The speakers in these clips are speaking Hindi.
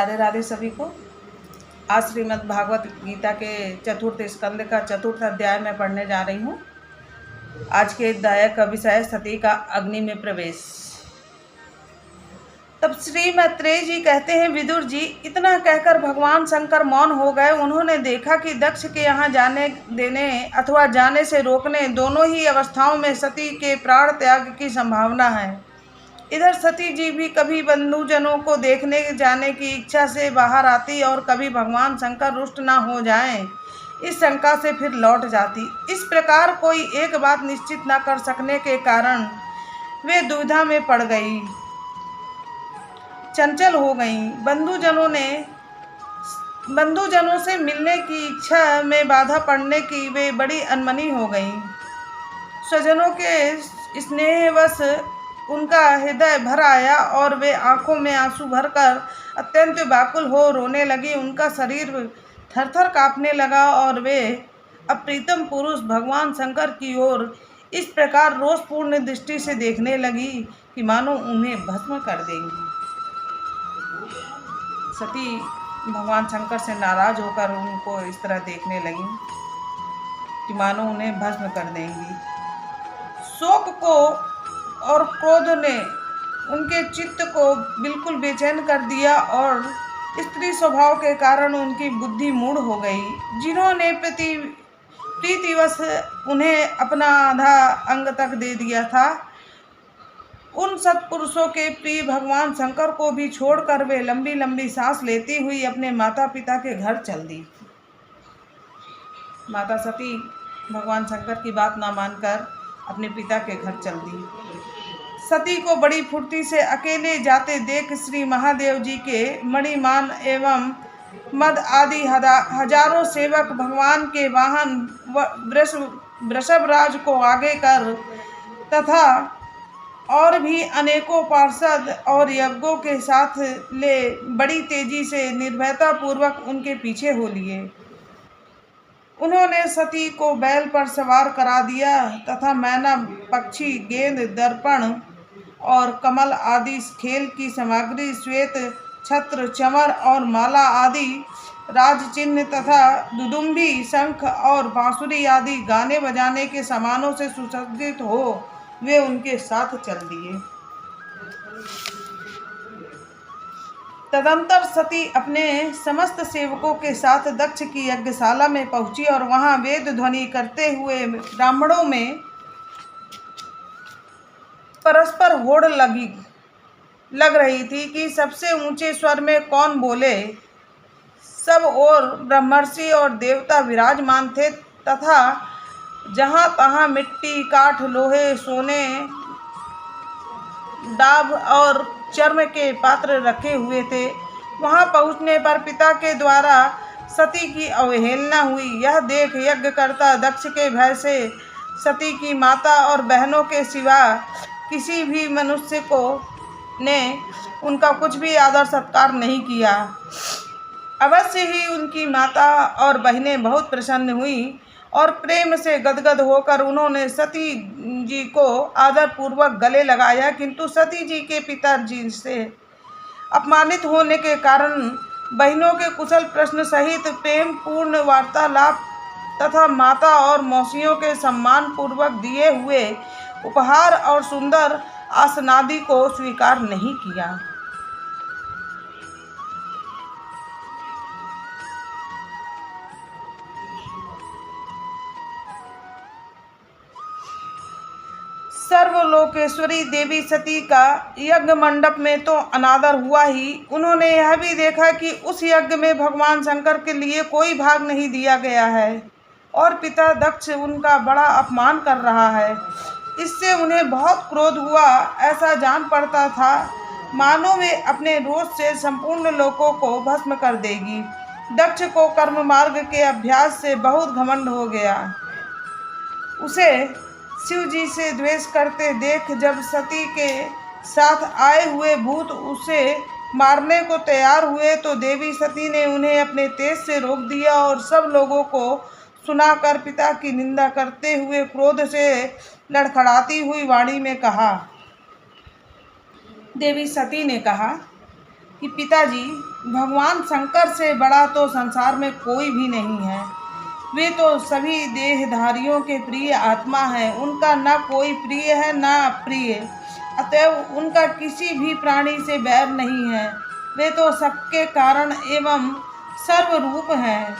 राधे राधे सभी को। आज श्रीमद् भागवत गीता के चतुर्थ स्कंद का चतुर्थ अध्याय में पढ़ने जा रही हूँ। आज के अध्याय का विषय सती का अग्नि में प्रवेश। तब श्री मैत्रेय जी कहते हैं, विदुर जी, इतना कहकर भगवान शंकर मौन हो गए। उन्होंने देखा कि दक्ष के यहाँ जाने देने अथवा जाने से रोकने दोनों ही अवस्थाओं में सती के प्राण त्याग की संभावना है। इधर सती जी भी कभी बंधुजनों को देखने जाने की इच्छा से बाहर आती और कभी भगवान शंकर रुष्ट न हो जाएं, इस शंका से फिर लौट जाती। इस प्रकार कोई एक बात निश्चित न कर सकने के कारण वे दुविधा में पड़ गई, चंचल हो गईं। बंधुजनों से मिलने की इच्छा में बाधा पड़ने की वे बड़ी अनमनी हो गईं। स्वजनों के स्नेहवश उनका हृदय भर आया और वे आंखों में आंसू भरकर अत्यंत व्याकुल हो रोने लगी। उनका शरीर थरथर कांपने लगा और वे अप्रीतम पुरुष भगवान शंकर की ओर इस प्रकार रोषपूर्ण दृष्टि से देखने लगी कि मानो उन्हें भस्म कर देंगी। सती भगवान शंकर से नाराज होकर उनको इस तरह देखने लगी कि मानो उन्हें भस्म कर देंगी। शोक को और क्रोध ने उनके चित्त को बिल्कुल बेचैन कर दिया और स्त्री स्वभाव के कारण उनकी बुद्धि मूढ़ हो गई। जिन्होंने प्रीतिवश उन्हें अपना आधा अंग तक दे दिया था, उन सत्पुरुषों के प्रिय भगवान शंकर को भी छोड़कर वे लंबी लंबी सांस लेती हुई अपने माता पिता के घर चल दी। माता सती भगवान शंकर की बात ना मानकर अपने पिता के घर चल दी। सती को बड़ी फुर्ती से अकेले जाते देख श्री महादेव जी के मणिमान एवं मद आदि हजारों सेवक भगवान के वाहन वृषभराज को आगे कर तथा और भी अनेकों पार्षद और यज्ञों के साथ ले बड़ी तेजी से निर्भयता पूर्वक उनके पीछे हो लिए। उन्होंने सती को बैल पर सवार करा दिया तथा मैना, पक्षी, गेंद, दर्पण और कमल आदि खेल की सामग्री, श्वेत छत्र, चमर और माला आदि राज चिन्ह तथा दुदुम्भी, शंख और बांसुरी आदि गाने बजाने के सामानों से सुसज्जित हो वे उनके साथ चल दिए। तदंतर सती अपने समस्त सेवकों के साथ दक्ष की यज्ञशाला में पहुंची और वहां वेद ध्वनि करते हुए ब्राह्मणों में परस्पर होड़ लग रही थी कि सबसे ऊंचे स्वर में कौन बोले। सब ओर ब्रह्मर्षि और देवता विराजमान थे तथा जहां तहां मिट्टी, काठ, लोहे, सोने, डाब और चर्म के पात्र रखे हुए थे। वहां पहुंचने पर पिता के द्वारा सती की अवहेलना हुई। यह देख यज्ञकर्ता दक्ष के भय से सती की माता और बहनों के सिवा किसी भी मनुष्य को ने उनका कुछ भी आदर सत्कार नहीं किया। अवश्य ही उनकी माता और बहनें बहुत प्रसन्न हुई और प्रेम से गदगद होकर उन्होंने सती जी को आदर पूर्वक गले लगाया, किंतु सती जी के पिताजी से अपमानित होने के कारण बहनों के कुशल प्रश्न सहित प्रेम पूर्ण वार्तालाप तथा माता और मौसियों के सम्मान पूर्वक दिए हुए उपहार और सुंदर आसनादि को स्वीकार नहीं किया। सर्वलोकेश्वरी देवी सती का यज्ञ मंडप में तो अनादर हुआ ही, उन्होंने यह भी देखा कि उस यज्ञ में भगवान शंकर के लिए कोई भाग नहीं दिया गया है और पिता दक्ष उनका बड़ा अपमान कर रहा है। इससे उन्हें बहुत क्रोध हुआ। ऐसा जान पड़ता था मानो वे अपने रोष से संपूर्ण लोकों को भस्म कर देगी। दक्ष को कर्म मार्ग के अभ्यास से बहुत घमंड हो गया। उसे शिव जी से द्वेष करते देख जब सती के साथ आए हुए भूत उसे मारने को तैयार हुए तो देवी सती ने उन्हें अपने तेज से रोक दिया और सब लोगों को सुनाकर पिता की निंदा करते हुए क्रोध से लड़खड़ाती हुई वाणी में कहा। देवी सती ने कहा, कि पिताजी, भगवान शंकर से बड़ा तो संसार में कोई भी नहीं है। वे तो सभी देहधारियों के प्रिय आत्मा है। उनका न कोई प्रिय है न अप्रिय, अतएव उनका किसी भी प्राणी से बैर नहीं है। वे तो सबके कारण एवं सर्वरूप हैं।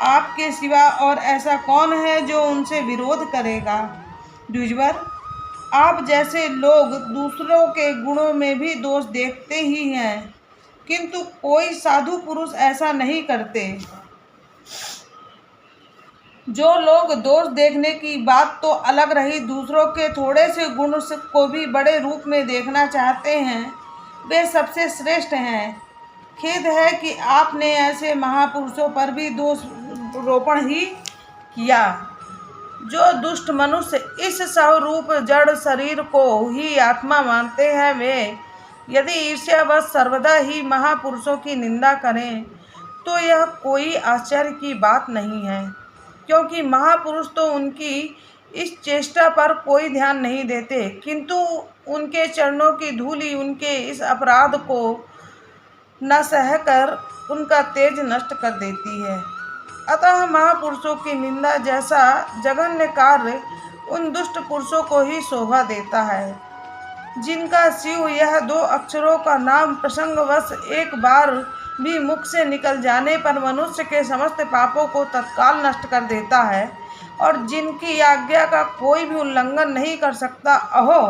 आपके सिवा और ऐसा कौन है जो उनसे विरोध करेगा? द्विजवर, आप जैसे लोग दूसरों के गुणों में भी दोष देखते ही हैं, किंतु कोई साधु पुरुष ऐसा नहीं करते। जो लोग दोष देखने की बात तो अलग रही, दूसरों के थोड़े से गुण को भी बड़े रूप में देखना चाहते हैं, वे सबसे श्रेष्ठ हैं। खेद है कि आपने ऐसे महापुरुषों पर भी दोष रोपण ही किया। जो दुष्ट मनुष्य इस स्वरूप जड़ शरीर को ही आत्मा मानते हैं, वे यदि ईर्ष्यावश सर्वदा ही महापुरुषों की निंदा करें तो यह कोई आश्चर्य की बात नहीं है, क्योंकि महापुरुष तो उनकी इस चेष्टा पर कोई ध्यान नहीं देते, किंतु उनके चरणों की धूलि उनके इस अपराध को न सहकर उनका तेज नष्ट कर देती है। अतः महापुरुषों की निंदा जैसा जघन्य कार्य उन दुष्ट पुरुषों को ही शोभा देता है, जिनका शिव यह 2 अक्षरों का नाम प्रसंगवश एक बार भी मुख से निकल जाने पर मनुष्य के समस्त पापों को तत्काल नष्ट कर देता है, और जिनकी आज्ञा का कोई भी उल्लंघन नहीं कर सकता। अहो,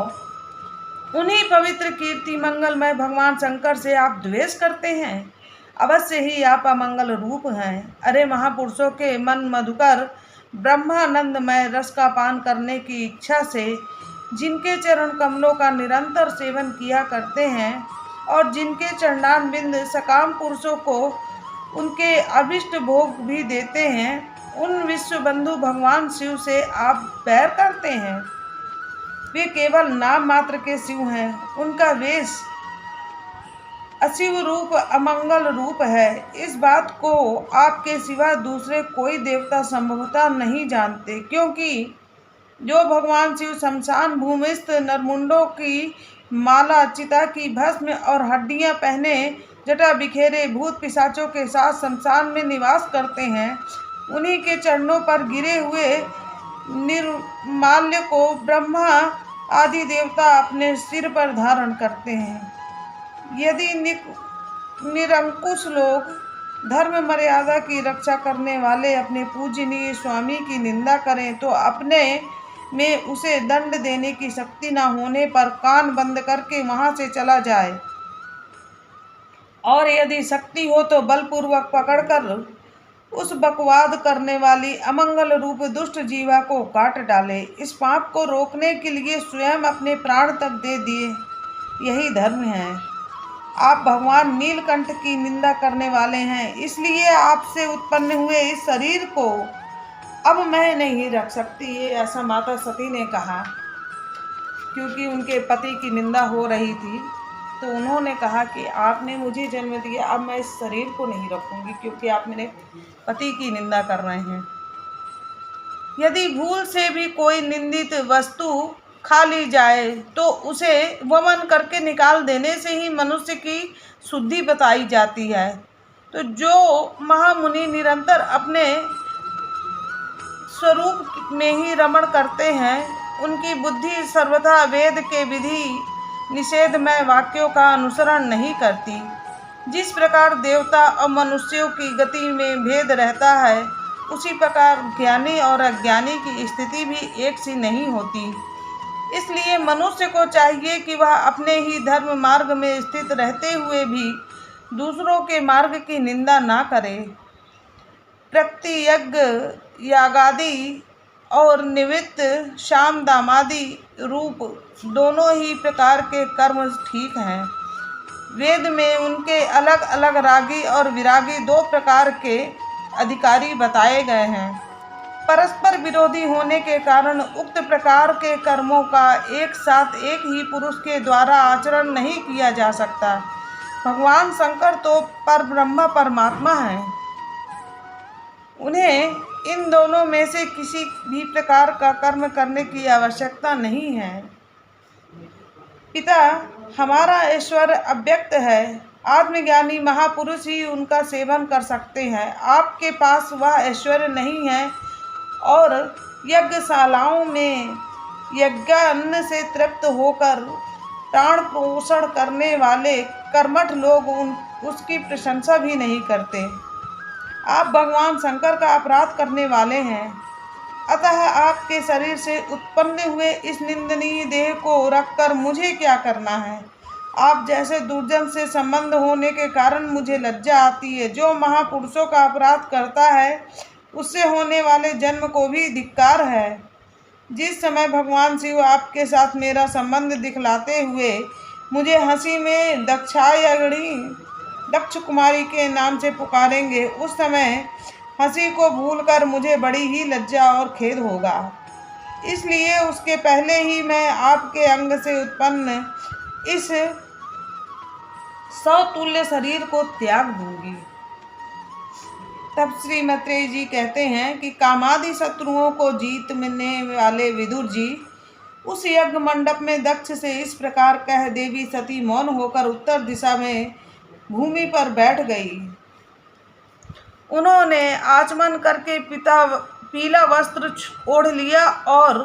उन्हीं पवित्र कीर्ति मंगलमय भगवान शंकर से आप द्वेष करते हैं। अवश्य ही आप अमंगल रूप हैं। अरे महापुरुषों के मन मधुकर ब्रह्मानंदमय रस का पान करने की इच्छा से जिनके चरण कमलों का निरंतर सेवन किया करते हैं, और जिनके चरणान बिंद सकाम पुरुषों को उनके अभिष्ट भोग भी देते हैं, उन विश्व बंधु भगवान शिव से आप बैर करते हैं। वे केवल नाम मात्र के शिव हैं। उनका वेश अशिव रूप अमंगल रूप है। इस बात को आपके सिवा दूसरे कोई देवता संभवतः नहीं जानते, क्योंकि जो भगवान शिव शमशान भूमिस्थ नरमुंडों की माला, चिता की भस्म और हड्डियां पहने जटा बिखेरे भूत पिशाचों के साथ शमशान में निवास करते हैं, उन्हीं के चरणों पर गिरे हुए निर्माल्य को ब्रह्मा आदि देवता अपने सिर पर धारण करते हैं। यदि निरंकुश लोग धर्म मर्यादा की रक्षा करने वाले अपने पूजनीय स्वामी की निंदा करें तो अपने में उसे दंड देने की शक्ति न होने पर कान बंद करके वहां से चला जाए, और यदि शक्ति हो तो बलपूर्वक पकड़कर उस बकवाद करने वाली अमंगल रूप दुष्ट जीवा को काट डाले। इस पाप को रोकने के लिए स्वयं अपने प्राण तक दे दिए, यही धर्म है। आप भगवान नीलकंठ की निंदा करने वाले हैं, इसलिए आपसे उत्पन्न हुए इस शरीर को अब मैं नहीं रख सकती, ये ऐसा माता सती ने कहा। क्योंकि उनके पति की निंदा हो रही थी, तो उन्होंने कहा कि आपने मुझे जन्म दिया, अब मैं इस शरीर को नहीं रखूंगी, क्योंकि आप मेरे पति की निंदा कर रहे हैं। यदि भूल से भी कोई निंदित वस्तु खा ली जाए तो उसे वमन करके निकाल देने से ही मनुष्य की शुद्धि बताई जाती है। तो जो महामुनि निरंतर अपने स्वरूप में ही रमण करते हैं, उनकी बुद्धि सर्वथा वेद के विधि निषेधमय वाक्यों का अनुसरण नहीं करती। जिस प्रकार देवता और मनुष्यों की गति में भेद रहता है, उसी प्रकार ज्ञानी और अज्ञानी की स्थिति भी एक सी नहीं होती। इसलिए मनुष्य को चाहिए कि वह अपने ही धर्म मार्ग में स्थित रहते हुए भी दूसरों के मार्ग की निंदा ना करे। प्रकृति यज्ञ यागादि और निवृत्त शाम दामादि रूप दोनों ही प्रकार के कर्म ठीक हैं। वेद में उनके अलग अलग रागी और विरागी 2 प्रकार के अधिकारी बताए गए हैं। परस्पर विरोधी होने के कारण उक्त प्रकार के कर्मों का एक साथ एक ही पुरुष के द्वारा आचरण नहीं किया जा सकता। भगवान शंकर तो परब्रह्म परमात्मा हैं, उन्हें इन दोनों में से किसी भी प्रकार का कर्म करने की आवश्यकता नहीं है। पिता, हमारा ईश्वर अव्यक्त है, आत्मज्ञानी महापुरुष ही उनका सेवन कर सकते हैं। आपके पास वह ऐश्वर्य नहीं है और यज्ञशालाओं में यज्ञान्न से तृप्त होकर प्राण पोषण करने वाले कर्मठ लोग उसकी प्रशंसा भी नहीं करते। आप भगवान शंकर का अपराध करने वाले हैं, अतः आपके शरीर से उत्पन्न हुए इस निंदनीय देह को रखकर मुझे क्या करना है। आप जैसे दुर्जन से संबंध होने के कारण मुझे लज्जा आती है। जो महापुरुषों का अपराध करता है उससे होने वाले जन्म को भी धिक्कार है। जिस समय भगवान शिव आपके साथ मेरा संबंध दिखलाते हुए मुझे हंसी में दक्षायणी दक्ष कुमारी के नाम से पुकारेंगे, उस समय हंसी को भूलकर मुझे बड़ी ही लज्जा और खेद होगा। इसलिए उसके पहले ही मैं आपके अंग से उत्पन्न इस सौतुल्य शरीर को त्याग दूंगी। तब श्री मैत्रेय जी कहते हैं कि कामादि शत्रुओं को जीतने वाले विदुर जी उस यज्ञ मंडप में दक्ष से इस प्रकार कह देवी सती मौन होकर उत्तर दिशा में भूमि पर बैठ गई। उन्होंने आचमन करके पीला वस्त्र ओढ़ लिया और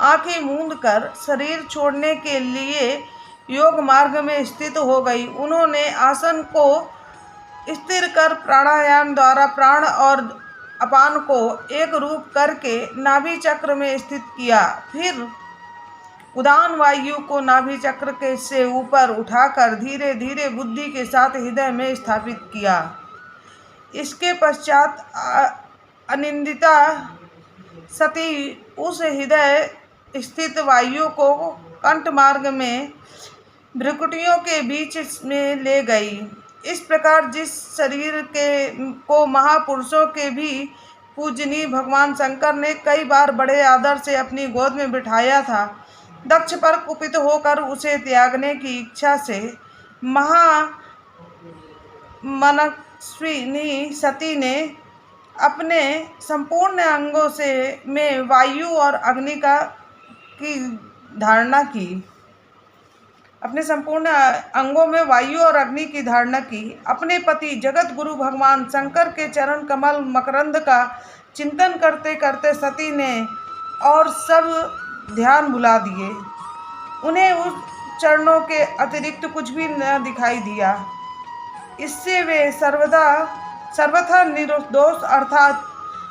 आंखें मूंद कर शरीर छोड़ने के लिए योग मार्ग में स्थित हो गई। उन्होंने आसन को स्थिर कर प्राणायाम द्वारा प्राण और अपान को एक रूप करके नाभि चक्र में स्थित किया। फिर उदान वायु को नाभि चक्र के से ऊपर उठाकर धीरे धीरे बुद्धि के साथ हृदय में स्थापित किया। इसके पश्चात अनिंदिता सती उस हृदय स्थित वायु को कंठ मार्ग में भ्रुकुटियों के बीच में ले गई। इस प्रकार जिस शरीर को महापुरुषों के भी पूजनीय भगवान शंकर ने कई बार बड़े आदर से अपनी गोद में बिठाया था, दक्ष पर कुपित होकर उसे त्यागने की इच्छा से मनस्विनी सती ने अपने संपूर्ण अंगों से में वायु और अग्नि की धारणा की। अपने संपूर्ण अंगों में वायु और अग्नि की धारणा की। अपने पति जगत गुरु भगवान शंकर के चरण कमल मकरंद का चिंतन करते करते सती ने और सब ध्यान भुला दिए। उन्हें उस चरणों के अतिरिक्त कुछ भी न दिखाई दिया। इससे वे सर्वथा निर्दोष अर्थात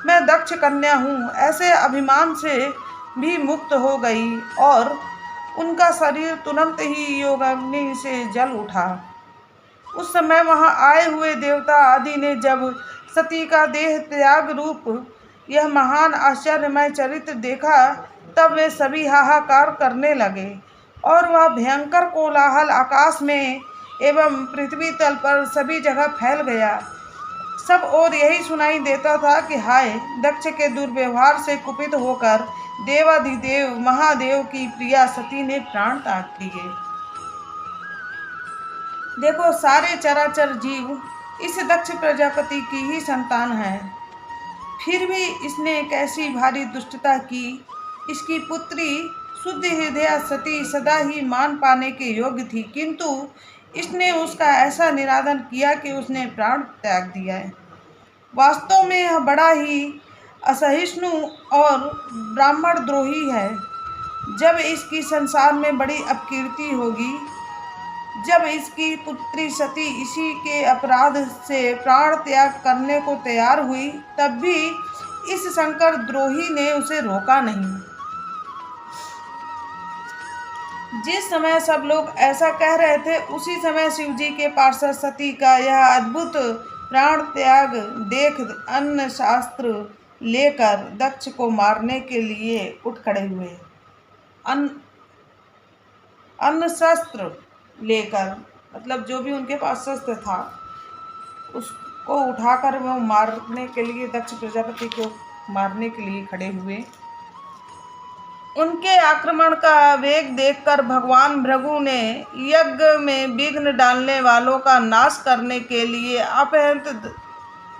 मैं दक्ष कन्या हूँ ऐसे अभिमान से भी मुक्त हो गई और उनका शरीर तुरंत ही योगाग्नि से जल उठा। उस समय वहां आए हुए देवता आदि ने जब सती का देह त्याग रूप यह महान आश्चर्यमय चरित्र देखा, तब वे सभी हाहाकार करने लगे और वह भयंकर कोलाहल आकाश में एवं पृथ्वी तल पर सभी जगह फैल गया। सब और यही सुनाई देता था कि हाय, दक्ष के दुर्व्यवहार से कुपित होकर देवाधिदेव महादेव की प्रिया सती ने प्राण त्याग दिए। देखो, सारे चराचर जीव इस दक्ष प्रजापति की ही संतान है, फिर भी इसने कैसी भारी दुष्टता की। इसकी पुत्री शुद्ध हृदया सती सदा ही मान पाने के योग्य थी, किंतु इसने उसका ऐसा निरादन किया कि उसने प्राण त्याग दिया है। वास्तव में यह बड़ा ही असहिष्णु और ब्राह्मण द्रोही है। जब इसकी संसार में बड़ी अपकीर्ति होगी, जब इसकी पुत्री सती इसी के अपराध से प्राण त्याग करने को तैयार हुई, तब भी इस शंकर द्रोही ने उसे रोका नहीं। जिस समय सब लोग ऐसा कह रहे थे, उसी समय शिवजी के पार्षद सती का यह अद्भुत प्राण त्याग देख अन्न शास्त्र लेकर दक्ष को मारने के लिए उठ खड़े हुए। अन्न शस्त्र लेकर मतलब जो भी उनके पास शस्त्र था उसको उठाकर वो मारने के लिए, दक्ष प्रजापति को मारने के लिए खड़े हुए। उनके आक्रमण का वेग देखकर भगवान भृगु ने यज्ञ में विघ्न डालने वालों का नाश करने के लिए अपहृत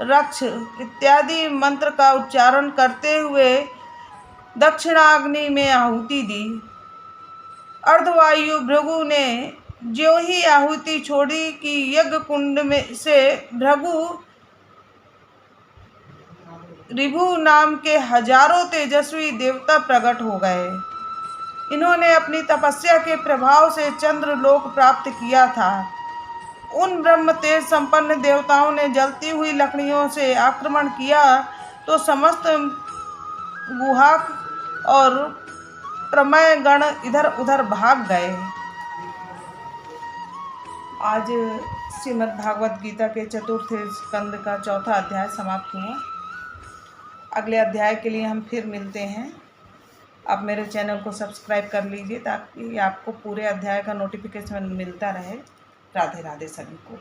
रक्ष इत्यादि मंत्र का उच्चारण करते हुए दक्षिणाग्नि में आहुति दी। अर्धवायु भृगु ने ज्यों ही आहुति छोड़ी कि यज्ञ कुंड में से रिभु नाम के हजारों तेजस्वी देवता प्रकट हो गए। इन्होंने अपनी तपस्या के प्रभाव से चंद्र लोक प्राप्त किया था। उन ब्रह्म तेज संपन्न देवताओं ने जलती हुई लकड़ियों से आक्रमण किया तो समस्त गुहाक और प्रमय गण इधर उधर भाग गए। आज श्रीमद् भागवत गीता के चतुर्थ स्कंद का चौथा अध्याय समाप्त हुआ। अगले अध्याय के लिए हम फिर मिलते हैं। आप मेरे चैनल को सब्सक्राइब कर लीजिए ताकि आपको पूरे अध्याय का नोटिफिकेशन मिलता रहे। राधे राधे सभी को।